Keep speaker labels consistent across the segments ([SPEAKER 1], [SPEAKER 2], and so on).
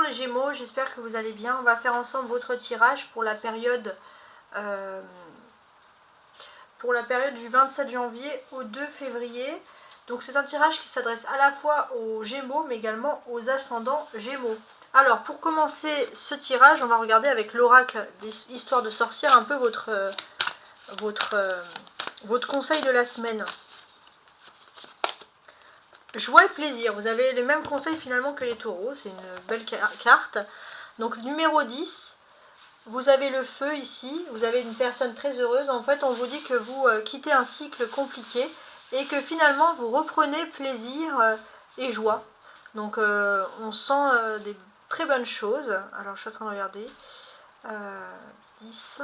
[SPEAKER 1] bonjour les Gémeaux, j'espère que vous allez bien. On va faire ensemble votre tirage pour la période du 27 janvier au 2 février. Donc c'est un tirage qui s'adresse à la fois aux Gémeaux mais également aux ascendants Gémeaux. Alors pour commencer ce tirage, on va regarder avec l'oracle des histoires de sorcières un peu votre conseil de la semaine. Joie et plaisir, vous avez les mêmes conseils finalement que les taureaux, c'est une belle carte. Donc numéro 10, vous avez le feu ici, vous avez une personne très heureuse. En fait on vous dit que vous quittez un cycle compliqué et que finalement vous reprenez plaisir et joie. Donc on sent des très bonnes choses. Alors je suis en train de regarder. 10.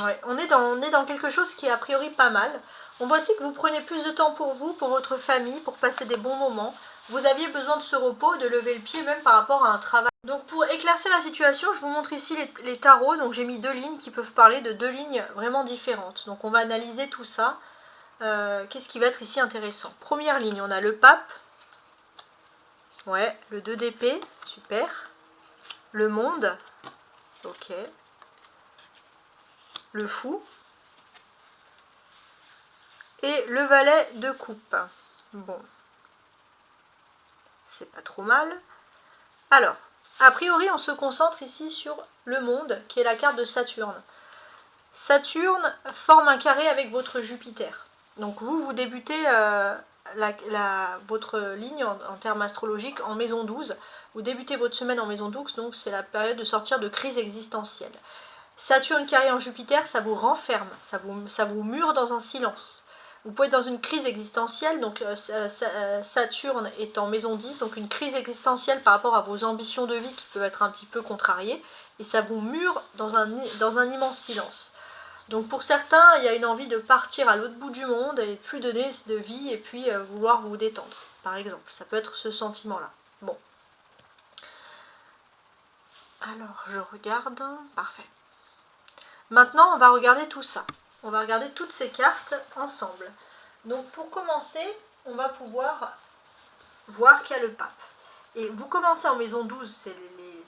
[SPEAKER 1] Ouais, on est dans quelque chose qui est a priori pas mal. On voit aussi que vous prenez plus de temps pour vous, pour votre famille, pour passer des bons moments. Vous aviez besoin de ce repos, de lever le pied même par rapport à un travail. Donc pour éclaircir la situation, je vous montre ici les tarots. Donc j'ai mis deux lignes qui peuvent parler de deux lignes vraiment différentes. Donc on va analyser tout ça. Qu'est-ce qui va être ici intéressant? Première ligne, on a le pape. Ouais, le 2 d'épée, super. Le monde. Ok. Le fou. Et le valet de coupe. Bon. C'est pas trop mal. Alors, a priori, on se concentre ici sur le monde, qui est la carte de Saturne. Saturne forme un carré avec votre Jupiter. Donc vous débutez votre ligne en termes astrologiques en maison 12. Vous débutez votre semaine en maison 12, donc c'est la période de sortir de crise existentielle. Saturne carré en Jupiter, ça vous renferme, ça vous mure dans un silence. Vous pouvez être dans une crise existentielle, donc Saturne est en maison 10, donc une crise existentielle par rapport à vos ambitions de vie qui peuvent être un petit peu contrariées, et ça vous mure dans un immense silence. Donc pour certains, il y a une envie de partir à l'autre bout du monde et plus donner de vie et puis vouloir vous détendre, par exemple. Ça peut être ce sentiment-là. Bon. Alors, je regarde. Parfait. Maintenant, on va regarder tout ça. On va regarder toutes ces cartes ensemble. Donc pour commencer, on va pouvoir voir qu'il y a le pape. Et vous commencez en maison 12, c'est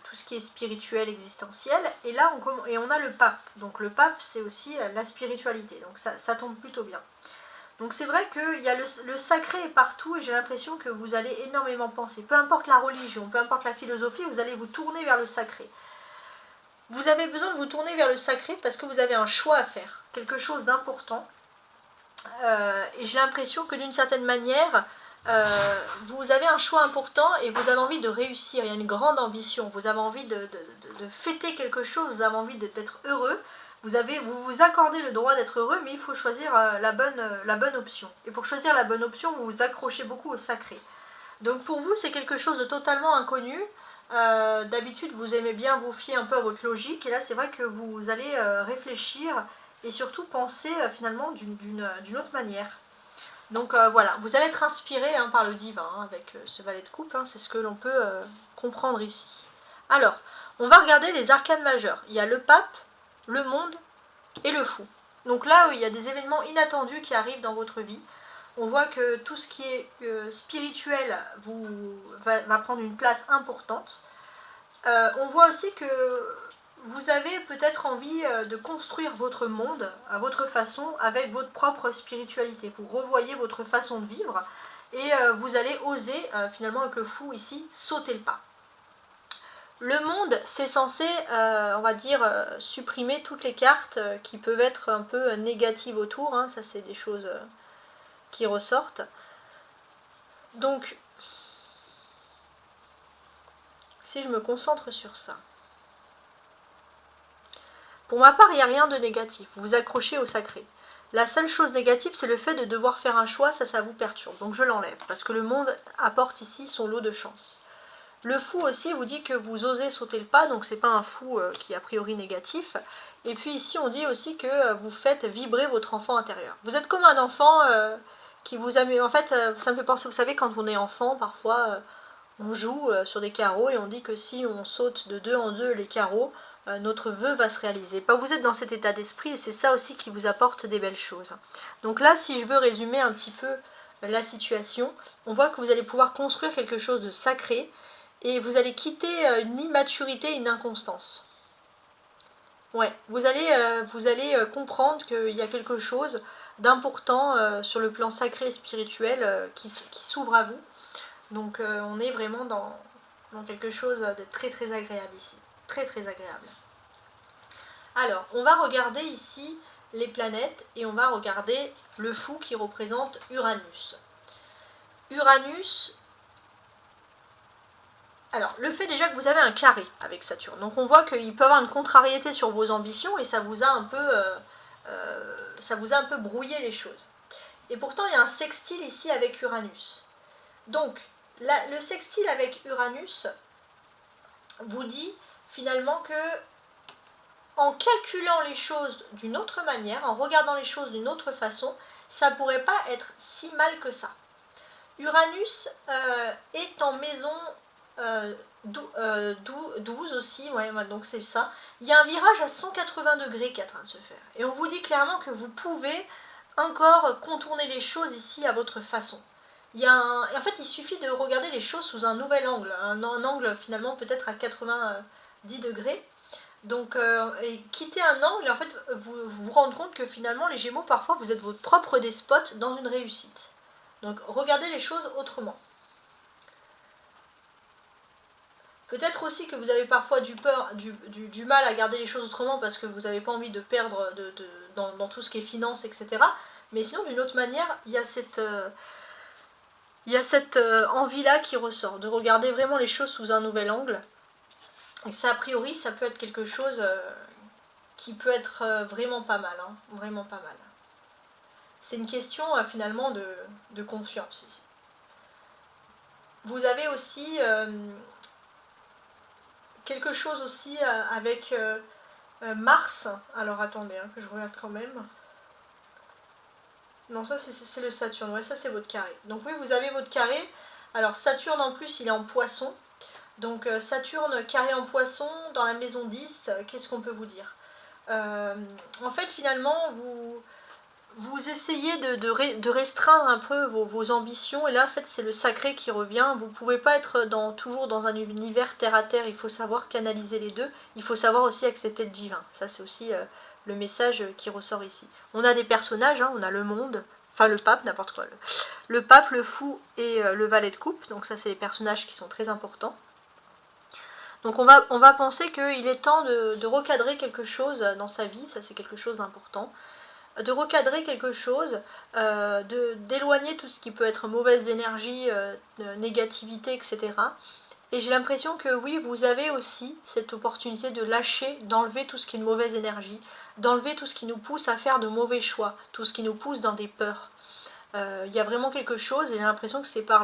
[SPEAKER 1] tout ce qui est spirituel, existentiel. Et là, on a le pape. Donc le pape, c'est aussi la spiritualité. Donc ça tombe plutôt bien. Donc c'est vrai qu'il y a le sacré est partout et j'ai l'impression que vous allez énormément penser. Peu importe la religion, peu importe la philosophie, vous allez vous tourner vers le sacré. Vous avez besoin de vous tourner vers le sacré parce que vous avez un choix à faire, quelque chose d'important. Et j'ai l'impression que d'une certaine manière, vous avez un choix important et vous avez envie de réussir. Il y a une grande ambition, vous avez envie de fêter quelque chose, vous avez envie d'être heureux. Vous vous accordez le droit d'être heureux, mais il faut choisir la bonne option. Et pour choisir la bonne option, vous vous accrochez beaucoup au sacré. Donc pour vous, c'est quelque chose de totalement inconnu. D'habitude, vous aimez bien vous fier un peu à votre logique, et là, c'est vrai que vous allez réfléchir et surtout penser finalement d'une autre manière. Donc voilà, vous allez être inspiré par le divin avec ce valet de coupe, c'est ce que l'on peut comprendre ici. Alors, on va regarder les arcanes majeurs. Il y a le pape, le monde et le fou. Donc là, il y a des événements inattendus qui arrivent dans votre vie. On voit que tout ce qui est spirituel va prendre une place importante. On voit aussi que vous avez peut-être envie de construire votre monde à votre façon, avec votre propre spiritualité. Vous revoyez votre façon de vivre et vous allez oser, finalement avec le fou ici, sauter le pas. Le monde, c'est censé, on va dire, supprimer toutes les cartes qui peuvent être un peu négatives autour. Ça, c'est des choses qui ressortent. Donc, si je me concentre sur ça, pour ma part, il n'y a rien de négatif. Vous vous accrochez au sacré. La seule chose négative, c'est le fait de devoir faire un choix, ça vous perturbe. Donc je l'enlève, parce que le monde apporte ici son lot de chance. Le fou aussi vous dit que vous osez sauter le pas, donc c'est pas un fou qui est a priori négatif. Et puis ici, on dit aussi que vous faites vibrer votre enfant intérieur. Vous êtes comme un enfant qui vous amuse. En fait, ça me fait penser, vous savez, quand on est enfant, parfois, on joue sur des carreaux et on dit que si on saute de 2 en 2 les carreaux, notre vœu va se réaliser. Vous êtes dans cet état d'esprit et c'est ça aussi qui vous apporte des belles choses. Donc là, si je veux résumer un petit peu la situation, on voit que vous allez pouvoir construire quelque chose de sacré et vous allez quitter une immaturité, une inconstance. Ouais, vous allez comprendre qu'il y a quelque chose d'important sur le plan sacré et spirituel qui s'ouvre à vous. Donc on est vraiment dans quelque chose de très très agréable ici. Très très agréable. Alors, on va regarder ici les planètes et on va regarder le fou qui représente Uranus. Uranus, alors le fait déjà que vous avez un carré avec Saturne, donc on voit qu'il peut avoir une contrariété sur vos ambitions et ça vous a un peu brouillé les choses. Et pourtant il y a un sextile ici avec Uranus. Donc le sextile avec Uranus vous dit finalement que en calculant les choses d'une autre manière, en regardant les choses d'une autre façon, ça pourrait pas être si mal que ça. Uranus est en maison 12 aussi, ouais, donc c'est ça. Il y a un virage à 180 degrés qui est en train de se faire. Et on vous dit clairement que vous pouvez encore contourner les choses ici à votre façon. En fait, il suffit de regarder les choses sous un nouvel angle, un angle finalement peut-être à 90 degrés. Donc, quitter un angle et en fait vous rendre compte que finalement les Gémeaux, parfois vous êtes votre propre despote dans une réussite. Donc regardez les choses autrement. Peut-être aussi que vous avez parfois du mal à garder les choses autrement parce que vous n'avez pas envie de perdre dans tout ce qui est finance, etc. Mais sinon, d'une autre manière, il y a cette envie-là qui ressort, de regarder vraiment les choses sous un nouvel angle. Et ça, a priori, ça peut être quelque chose qui peut être vraiment pas mal, hein, vraiment pas mal. C'est une question finalement de confiance ici. Vous avez aussi quelque chose aussi avec Mars. Alors attendez, hein, que je regarde quand même. Non, ça c'est le Saturne, ouais, ça c'est votre carré. Donc oui, vous avez votre carré. Alors Saturne en plus, il est en Poisson. Donc Saturne carré en Poisson dans la maison 10, qu'est-ce qu'on peut vous dire? En fait, finalement, vous essayez de restreindre un peu vos ambitions, et là, en fait, c'est le sacré qui revient. Vous ne pouvez pas être toujours dans un univers terre à terre, il faut savoir canaliser les deux, il faut savoir aussi accepter le divin. Ça, c'est aussi le message qui ressort ici. On a des personnages, hein, on a le monde, enfin le pape, n'importe quoi. Le pape, le fou et le valet de coupe, donc ça, c'est les personnages qui sont très importants. Donc on va penser qu'il est temps de recadrer quelque chose dans sa vie, ça c'est quelque chose d'important. De recadrer quelque chose, d'éloigner tout ce qui peut être mauvaise énergie, négativité, etc. Et j'ai l'impression que oui, vous avez aussi cette opportunité de lâcher, d'enlever tout ce qui est de mauvaise énergie, d'enlever tout ce qui nous pousse à faire de mauvais choix, tout ce qui nous pousse dans des peurs. Il y a vraiment quelque chose, et j'ai l'impression que c'est par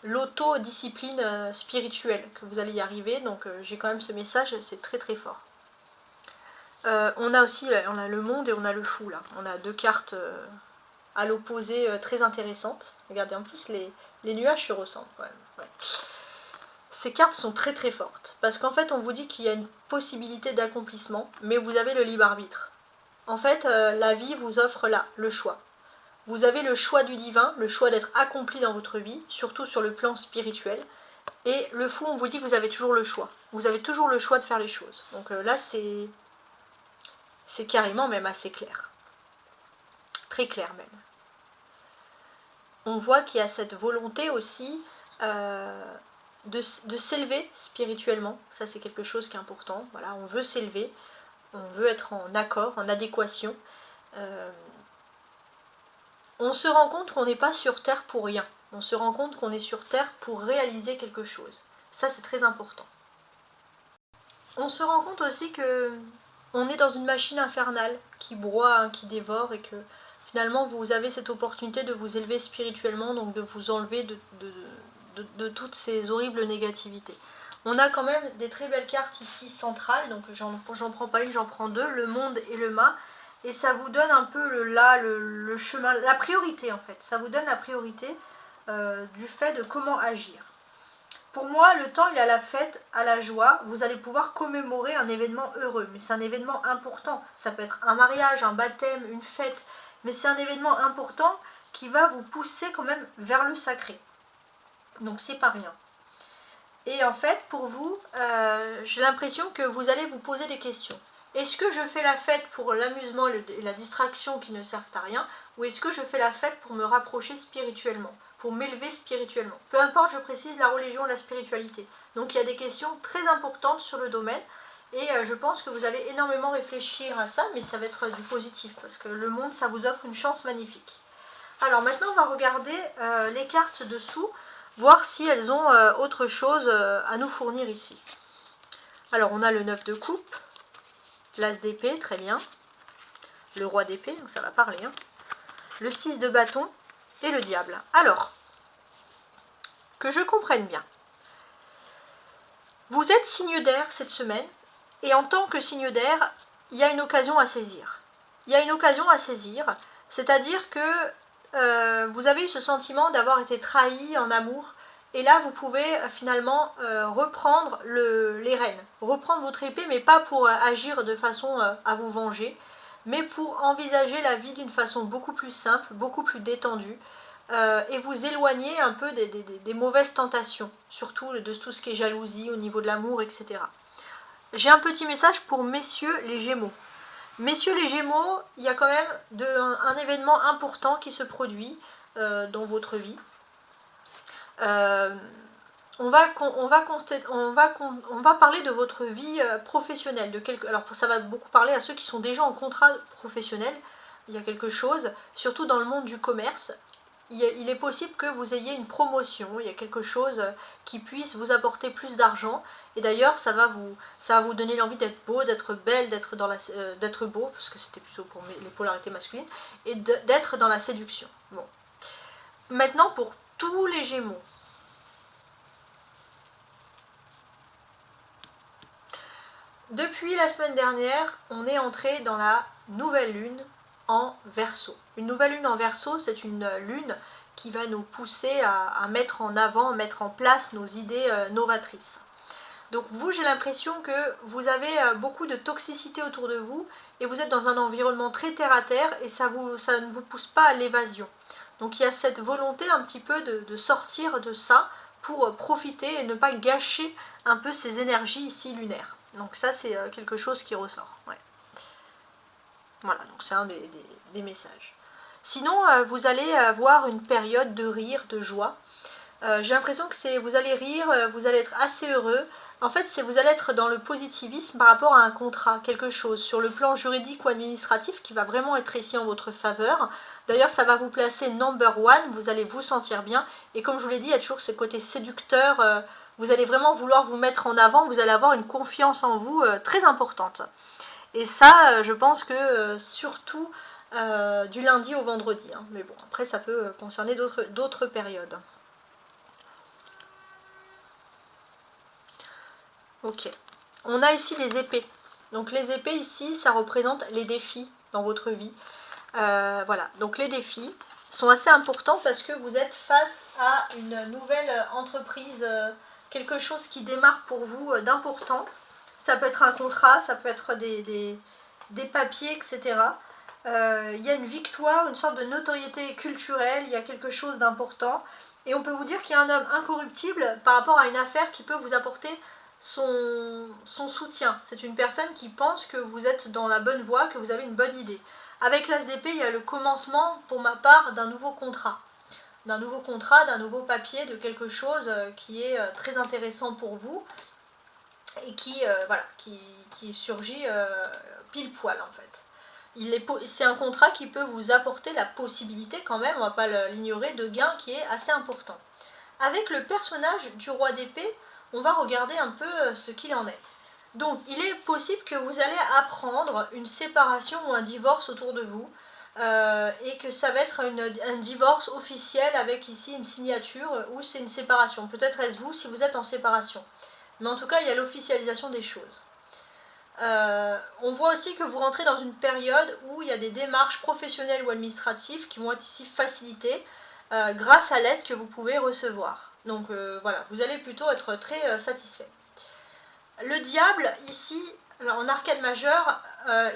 [SPEAKER 1] l'autodiscipline spirituelle que vous allez y arriver, donc j'ai quand même ce message, c'est très très fort. On a aussi le monde et on a le fou là. On a deux cartes à l'opposé très intéressantes. Regardez, en plus les nuages se ressemblent quand même. Ouais. Ces cartes sont très très fortes parce qu'en fait on vous dit qu'il y a une possibilité d'accomplissement, mais vous avez le libre arbitre. En fait, la vie vous offre là le choix. Vous avez le choix du divin, le choix d'être accompli dans votre vie, surtout sur le plan spirituel. Et le fou, on vous dit que vous avez toujours le choix. Vous avez toujours le choix de faire les choses. Donc là, c'est carrément même assez clair. Très clair même. On voit qu'il y a cette volonté aussi de s'élever spirituellement. Ça, c'est quelque chose qui est important. Voilà, on veut s'élever, on veut être en accord, en adéquation. On se rend compte qu'on n'est pas sur Terre pour rien. On se rend compte qu'on est sur Terre pour réaliser quelque chose. Ça, c'est très important. On se rend compte aussi que on est dans une machine infernale qui broie, hein, qui dévore, et que finalement vous avez cette opportunité de vous élever spirituellement, donc de vous enlever de toutes ces horribles négativités. On a quand même des très belles cartes ici centrales, donc j'en prends pas une, j'en prends deux, le monde et le mât, et ça vous donne un peu le chemin, la priorité en fait, ça vous donne la priorité du fait de comment agir. Pour moi, le temps il est à la fête, à la joie, vous allez pouvoir commémorer un événement heureux, mais c'est un événement important, ça peut être un mariage, un baptême, une fête, mais c'est un événement important qui va vous pousser quand même vers le sacré. Donc c'est pas rien. Et en fait, pour vous, j'ai l'impression que vous allez vous poser des questions. Est-ce que je fais la fête pour l'amusement et la distraction qui ne servent à rien, ou est-ce que je fais la fête pour me rapprocher spirituellement, pour m'élever spirituellement? Peu importe, je précise la religion, la spiritualité. Donc il y a des questions très importantes sur le domaine, et je pense que vous allez énormément réfléchir à ça, mais ça va être du positif, parce que le monde, ça vous offre une chance magnifique. Alors maintenant, on va regarder les cartes dessous, voir si elles ont autre chose à nous fournir ici. Alors on a le 9 de coupe, l'as d'épée, très bien, le roi d'épée, donc ça va parler, hein. Le 6 de bâton et le diable. Alors, que je comprenne bien, vous êtes signe d'air cette semaine, et en tant que signe d'air, il y a une occasion à saisir. Il y a une occasion à saisir, c'est-à-dire que vous avez eu ce sentiment d'avoir été trahi en amour, et là vous pouvez finalement reprendre les rênes, reprendre votre épée, mais pas pour agir de façon à vous venger, mais pour envisager la vie d'une façon beaucoup plus simple, beaucoup plus détendue, et vous éloigner un peu des mauvaises tentations, surtout de tout ce qui est jalousie au niveau de l'amour, etc. J'ai un petit message pour messieurs les Gémeaux. Messieurs les Gémeaux, il y a quand même un événement important qui se produit dans votre vie. On va parler de votre vie professionnelle. Alors ça va beaucoup parler à ceux qui sont déjà en contrat professionnel. Il y a quelque chose, surtout dans le monde du commerce. Il est possible que vous ayez une promotion, il y a quelque chose qui puisse vous apporter plus d'argent. Et d'ailleurs, ça va vous donner l'envie d'être beau, d'être belle, d'être beau, parce que c'était plutôt pour les polarités masculines, et d'être dans la séduction. Bon. Maintenant, pour tous les Gémeaux. Depuis la semaine dernière, on est entré dans la nouvelle lune en Verseau. Une nouvelle lune en Verseau, c'est une lune qui va nous pousser à mettre en avant, à mettre en place nos idées novatrices. Donc vous, j'ai l'impression que vous avez beaucoup de toxicité autour de vous et vous êtes dans un environnement très terre-à-terre et ça ne vous pousse pas à l'évasion. Donc il y a cette volonté un petit peu de sortir de ça pour profiter et ne pas gâcher un peu ces énergies ici lunaires. Donc ça, c'est quelque chose qui ressort. Ouais. Voilà, donc c'est un des messages. Sinon, vous allez avoir une période de rire, de joie. J'ai l'impression que vous allez rire, vous allez être assez heureux. En fait, vous allez être dans le positivisme par rapport à un contrat, quelque chose, sur le plan juridique ou administratif qui va vraiment être ici en votre faveur. D'ailleurs, ça va vous placer number one, vous allez vous sentir bien. Et comme je vous l'ai dit, il y a toujours ce côté séducteur. Vous allez vraiment vouloir vous mettre en avant, vous allez avoir une confiance en vous très importante. Et ça, je pense que surtout du lundi au vendredi. Hein. Mais bon, après, ça peut concerner d'autres périodes. Ok. On a ici des épées. Donc les épées ici, ça représente les défis dans votre vie. Voilà, donc les défis sont assez importants parce que vous êtes face à une nouvelle entreprise, quelque chose qui démarre pour vous d'important. Ça peut être un contrat, ça peut être des papiers, etc. Il y a une victoire, une sorte de notoriété culturelle, il y a quelque chose d'important. Et on peut vous dire qu'il y a un homme incorruptible par rapport à une affaire qui peut vous apporter son soutien. C'est une personne qui pense que vous êtes dans la bonne voie, que vous avez une bonne idée. Avec l'as d'épée, il y a le commencement, pour ma part, d'un nouveau contrat. D'un nouveau papier, de quelque chose qui est très intéressant pour vous et qui surgit pile poil en fait. C'est un contrat qui peut vous apporter la possibilité quand même, on ne va pas l'ignorer, de gain qui est assez important. Avec le personnage du roi d'épée, on va regarder un peu ce qu'il en est. Donc il est possible que vous allez apprendre une séparation ou un divorce autour de vous, et que ça va être un divorce officiel avec ici une signature ou c'est une séparation. Peut-être est-ce vous si vous êtes en séparation. Mais en tout cas, il y a l'officialisation des choses. On voit aussi que vous rentrez dans une période où il y a des démarches professionnelles ou administratives qui vont être ici facilitées grâce à l'aide que vous pouvez recevoir. Donc voilà, vous allez plutôt être très satisfait. Le diable, ici, en arcade majeure,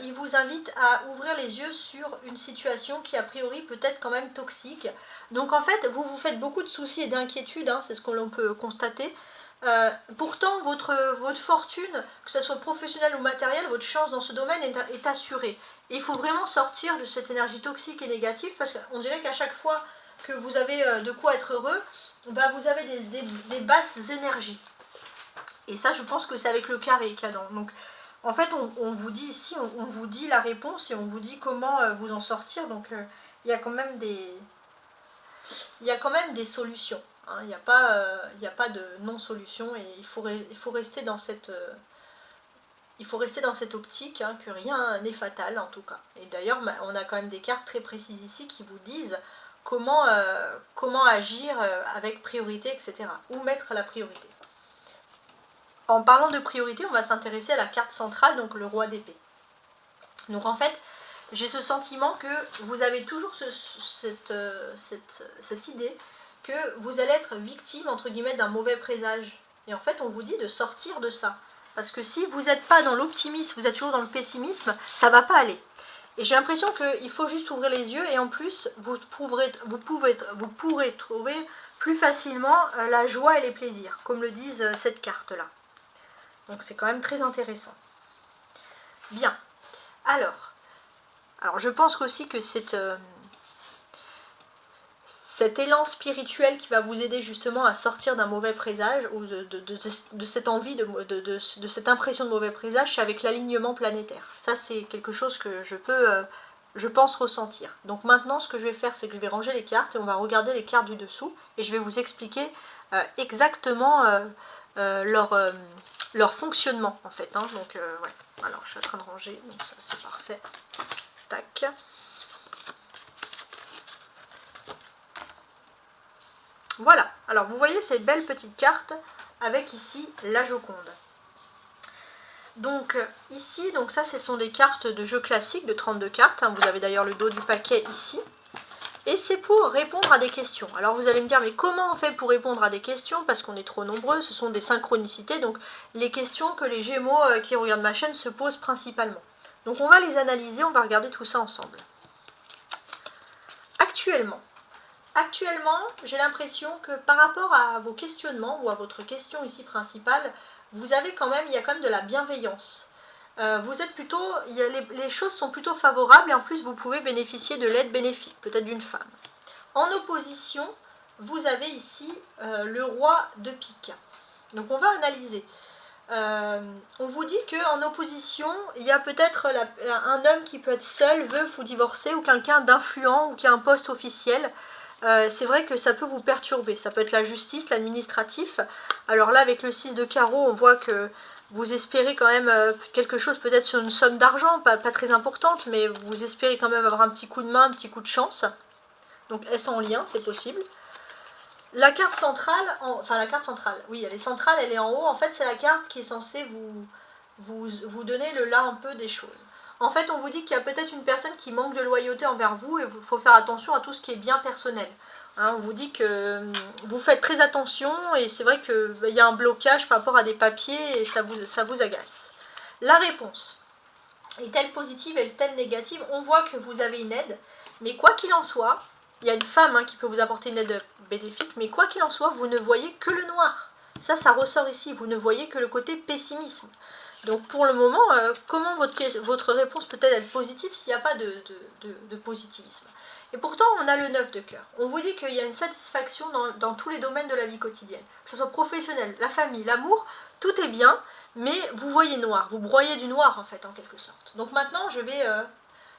[SPEAKER 1] il vous invite à ouvrir les yeux sur une situation qui a priori peut être quand même toxique. Donc en fait, vous vous faites beaucoup de soucis et d'inquiétudes, hein, c'est ce que l'on peut constater, Pourtant, votre fortune, que ce soit professionnelle ou matérielle, votre chance dans ce domaine est assurée. Et il faut vraiment sortir de cette énergie toxique et négative, parce qu'on dirait qu'à chaque fois que vous avez de quoi être heureux, bah vous avez des basses énergies. Et ça, je pense que c'est avec le carré qu'il y a dans. Donc, en fait, on vous dit ici, on vous dit la réponse et on vous dit comment vous en sortir. Donc, il y a quand même des solutions. Hein. Il n'y a pas de non-solution et il faut rester dans cette optique, hein, que rien n'est fatal en tout cas. Et d'ailleurs, on a quand même des cartes très précises ici qui vous disent comment agir avec priorité, etc. Où mettre la priorité. En parlant de priorité, on va s'intéresser à la carte centrale, donc le roi d'épée. Donc en fait, j'ai ce sentiment que vous avez toujours cette idée que vous allez être victime, entre guillemets, d'un mauvais présage. Et en fait, on vous dit de sortir de ça. Parce que si vous n'êtes pas dans l'optimisme, vous êtes toujours dans le pessimisme, ça ne va pas aller. Et j'ai l'impression qu'il faut juste ouvrir les yeux et en plus, vous pourrez trouver plus facilement la joie et les plaisirs, comme le disent cette carte-là. Donc c'est quand même très intéressant. Bien. Alors je pense aussi que cet élan spirituel qui va vous aider justement à sortir d'un mauvais présage ou de cette envie, de cette impression de mauvais présage, c'est avec l'alignement planétaire. Ça, c'est quelque chose que je pense ressentir. Donc maintenant, ce que je vais faire, c'est que je vais ranger les cartes et on va regarder les cartes du dessous et je vais vous expliquer exactement leur fonctionnement en fait. Hein. Donc ouais. Alors je suis en train de ranger, donc ça c'est parfait. Tac. Voilà, alors vous voyez ces belles petites cartes avec ici la Joconde. Donc ici, donc ça ce sont des cartes de jeu classique de 32 cartes, hein. Vous avez d'ailleurs le dos du paquet ici. Et c'est pour répondre à des questions. Alors vous allez me dire, mais comment on fait pour répondre à des questions? Parce qu'on est trop nombreux, ce sont des synchronicités, donc les questions que les Gémeaux qui regardent ma chaîne se posent principalement. Donc on va les analyser, on va regarder tout ça ensemble. Actuellement, j'ai l'impression que par rapport à vos questionnements, ou à votre question ici principale, il y a quand même de la bienveillance. Vous êtes plutôt, les choses sont plutôt favorables et en plus vous pouvez bénéficier de l'aide bénéfique, peut-être d'une femme. En opposition, vous avez ici le roi de pique. Donc on va analyser. On vous dit qu'en opposition, il y a peut-être un homme qui peut être seul, veuf ou divorcé, ou quelqu'un d'influent ou qui a un poste officiel. C'est vrai que ça peut vous perturber. Ça peut être la justice, l'administratif. Alors là, avec le 6 de carreau, on voit que vous espérez quand même quelque chose, peut-être sur une somme d'argent, pas très importante, mais vous espérez quand même avoir un petit coup de main, un petit coup de chance. Donc est-ce en lien, c'est possible. La carte centrale, oui, elle est centrale, elle est en haut. En fait, c'est la carte qui est censée vous donner le là un peu des choses. En fait, on vous dit qu'il y a peut-être une personne qui manque de loyauté envers vous et il faut faire attention à tout ce qui est bien personnel. Hein, on vous dit que vous faites très attention et c'est vrai qu'il y a un blocage par rapport à des papiers et ça vous agace. La réponse est-elle positive, est-elle négative? On voit que vous avez une aide, mais quoi qu'il en soit, il y a une femme qui peut vous apporter une aide bénéfique, mais quoi qu'il en soit, vous ne voyez que le noir. Ça ressort ici, vous ne voyez que le côté pessimisme. Donc pour le moment, comment votre réponse peut-elle être positive s'il n'y a pas de positivisme? Et pourtant, on a le 9 de cœur. On vous dit qu'il y a une satisfaction dans tous les domaines de la vie quotidienne. Que ce soit professionnel, la famille, l'amour, tout est bien, mais vous voyez noir. Vous broyez du noir, en fait, en quelque sorte. Donc maintenant, je vais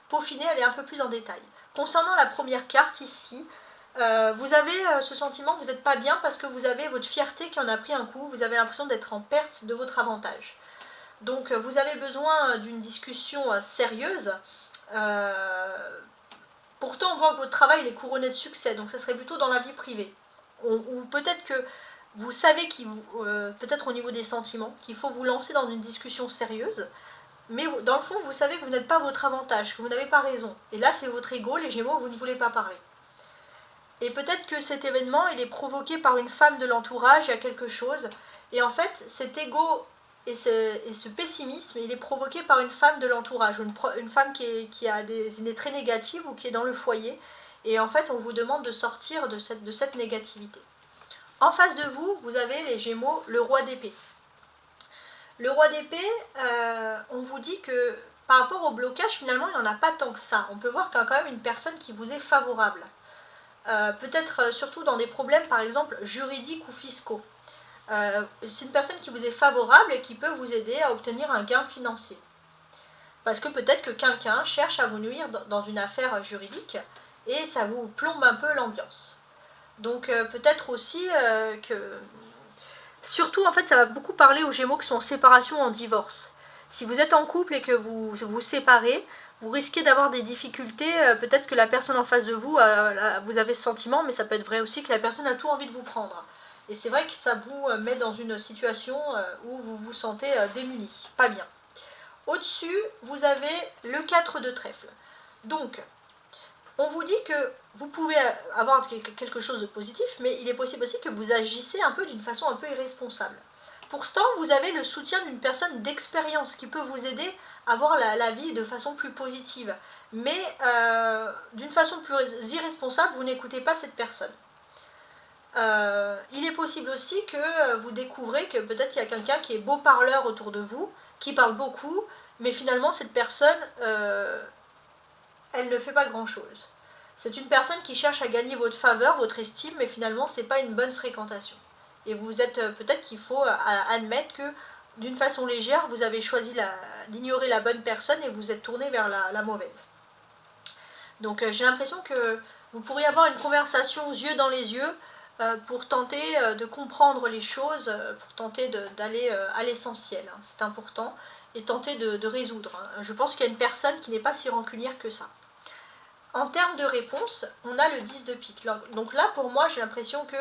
[SPEAKER 1] peaufiner, aller un peu plus en détail. Concernant la première carte, ici, vous avez ce sentiment que vous n'êtes pas bien parce que vous avez votre fierté qui en a pris un coup. Vous avez l'impression d'être en perte de votre avantage. Donc vous avez besoin d'une discussion sérieuse. Pourtant on voit que votre travail est couronné de succès, donc ça serait plutôt dans la vie privée. Ou peut-être que vous savez, peut-être au niveau des sentiments, qu'il faut vous lancer dans une discussion sérieuse, mais dans le fond vous savez que vous n'êtes pas votre avantage, que vous n'avez pas raison. Et là c'est votre ego, les Gémeaux, vous ne voulez pas parler. Et peut-être que cet événement il est provoqué par une femme de l'entourage, il y a quelque chose, et en fait cet ego... Et ce pessimisme, il est provoqué par une femme de l'entourage, une femme qui a des idées très négatives ou qui est dans le foyer. Et en fait, on vous demande de sortir de cette négativité. En face de vous, vous avez les Gémeaux, le roi d'épée. Le roi d'épée, on vous dit que par rapport au blocage, finalement, il n'y en a pas tant que ça. On peut voir qu'il y a quand même une personne qui vous est favorable. Peut-être surtout dans des problèmes, par exemple, juridiques ou fiscaux. C'est une personne qui vous est favorable et qui peut vous aider à obtenir un gain financier. Parce que peut-être que quelqu'un cherche à vous nuire dans une affaire juridique et ça vous plombe un peu l'ambiance. Donc peut-être aussi que... Surtout, en fait, ça va beaucoup parler aux Gémeaux qui sont en séparation ou en divorce. Si vous êtes en couple et que vous vous séparez, vous risquez d'avoir des difficultés. Peut-être que la personne en face de vous, vous avez ce sentiment, mais ça peut être vrai aussi que la personne a tout envie de vous prendre. Et c'est vrai que ça vous met dans une situation où vous vous sentez démuni, pas bien. Au-dessus, vous avez le 4 de trèfle. Donc, on vous dit que vous pouvez avoir quelque chose de positif, mais il est possible aussi que vous agissez un peu d'une façon un peu irresponsable. Pourtant, vous avez le soutien d'une personne d'expérience qui peut vous aider à voir la vie de façon plus positive. Mais d'une façon plus irresponsable, vous n'écoutez pas cette personne. Il est possible aussi que vous découvrez que peut-être il y a quelqu'un qui est beau parleur autour de vous, qui parle beaucoup, mais finalement cette personne, elle ne fait pas grand-chose. C'est une personne qui cherche à gagner votre faveur, votre estime, mais finalement c'est pas une bonne fréquentation. Et vous êtes peut-être qu'il faut admettre que d'une façon légère, vous avez choisi d'ignorer la bonne personne et vous êtes tourné vers la mauvaise. Donc j'ai l'impression que vous pourriez avoir une conversation yeux dans les yeux pour tenter de comprendre les choses, pour tenter d'aller à l'essentiel. Hein, c'est important. Et tenter de résoudre. Hein. Je pense qu'il y a une personne qui n'est pas si rancunière que ça. En termes de réponse, on a le 10 de pique. Donc là, pour moi, j'ai l'impression que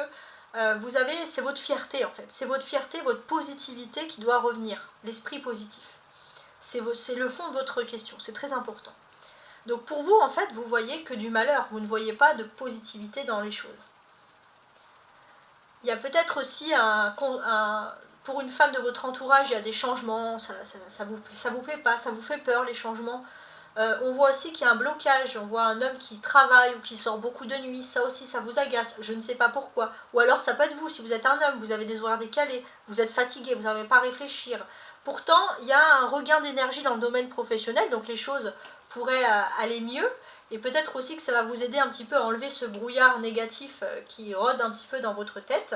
[SPEAKER 1] c'est votre fierté en fait. C'est votre fierté, votre positivité qui doit revenir. L'esprit positif. C'est le fond de votre question. C'est très important. Donc pour vous, en fait, vous voyez que du malheur. Vous ne voyez pas de positivité dans les choses. Il y a peut-être aussi pour une femme de votre entourage, il y a des changements, ça vous plaît pas, ça vous fait peur les changements. On voit aussi qu'il y a un blocage, on voit un homme qui travaille ou qui sort beaucoup de nuit, ça aussi ça vous agace, je ne sais pas pourquoi. Ou alors ça peut être vous, si vous êtes un homme, vous avez des horaires décalés, vous êtes fatigué, vous n'arrivez pas à réfléchir. Pourtant, il y a un regain d'énergie dans le domaine professionnel, donc les choses pourraient aller mieux. Et peut-être aussi que ça va vous aider un petit peu à enlever ce brouillard négatif qui rôde un petit peu dans votre tête.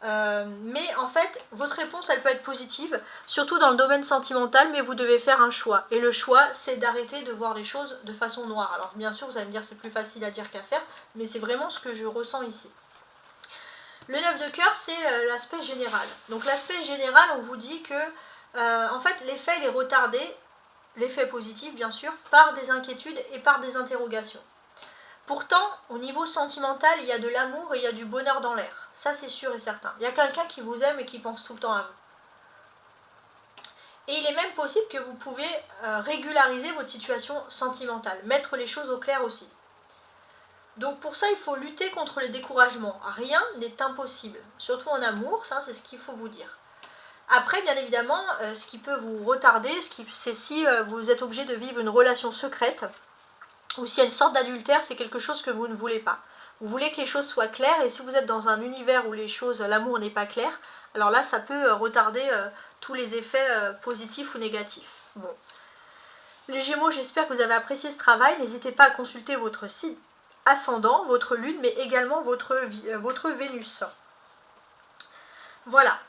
[SPEAKER 1] Mais en fait, votre réponse, elle peut être positive, surtout dans le domaine sentimental, mais vous devez faire un choix. Et le choix, c'est d'arrêter de voir les choses de façon noire. Alors bien sûr, vous allez me dire c'est plus facile à dire qu'à faire, mais c'est vraiment ce que je ressens ici. Le 9 de cœur, c'est l'aspect général. Donc l'aspect général, on vous dit que en fait, l'effet, il est retardé, l'effet positif bien sûr, par des inquiétudes et par des interrogations. Pourtant, au niveau sentimental, il y a de l'amour et il y a du bonheur dans l'air. Ça, c'est sûr et certain. Il y a quelqu'un qui vous aime et qui pense tout le temps à vous. Et il est même possible que vous pouvez régulariser votre situation sentimentale, mettre les choses au clair aussi. Donc pour ça, il faut lutter contre le découragement. Rien n'est impossible, surtout en amour, ça c'est ce qu'il faut vous dire. Après, bien évidemment, ce qui peut vous retarder, c'est si vous êtes obligé de vivre une relation secrète, ou s'il y a une sorte d'adultère, c'est quelque chose que vous ne voulez pas. Vous voulez que les choses soient claires, et si vous êtes dans un univers où l'amour n'est pas clair, alors là, ça peut retarder tous les effets positifs ou négatifs. Bon. Les Gémeaux, j'espère que vous avez apprécié ce travail. N'hésitez pas à consulter votre signe ascendant, votre lune, mais également votre Vénus. Voilà.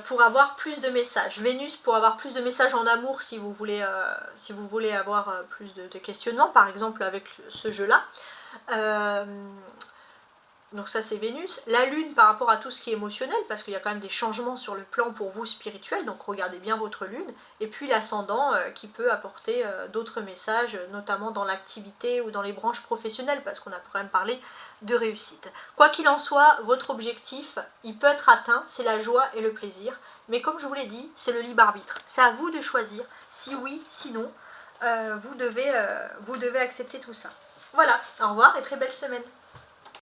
[SPEAKER 1] Pour avoir plus de messages. Vénus pour avoir plus de messages en amour si vous voulez avoir plus de questionnements, par exemple avec ce jeu-là. Donc ça c'est Vénus. La Lune par rapport à tout ce qui est émotionnel, parce qu'il y a quand même des changements sur le plan pour vous spirituel, donc regardez bien votre Lune. Et puis l'ascendant qui peut apporter d'autres messages, notamment dans l'activité ou dans les branches professionnelles, parce qu'on a quand même parlé de réussite. Quoi qu'il en soit, votre objectif, il peut être atteint, c'est la joie et le plaisir. Mais comme je vous l'ai dit, c'est le libre arbitre. C'est à vous de choisir, si oui, sinon, vous devez accepter tout ça. Voilà, au revoir et très belle semaine.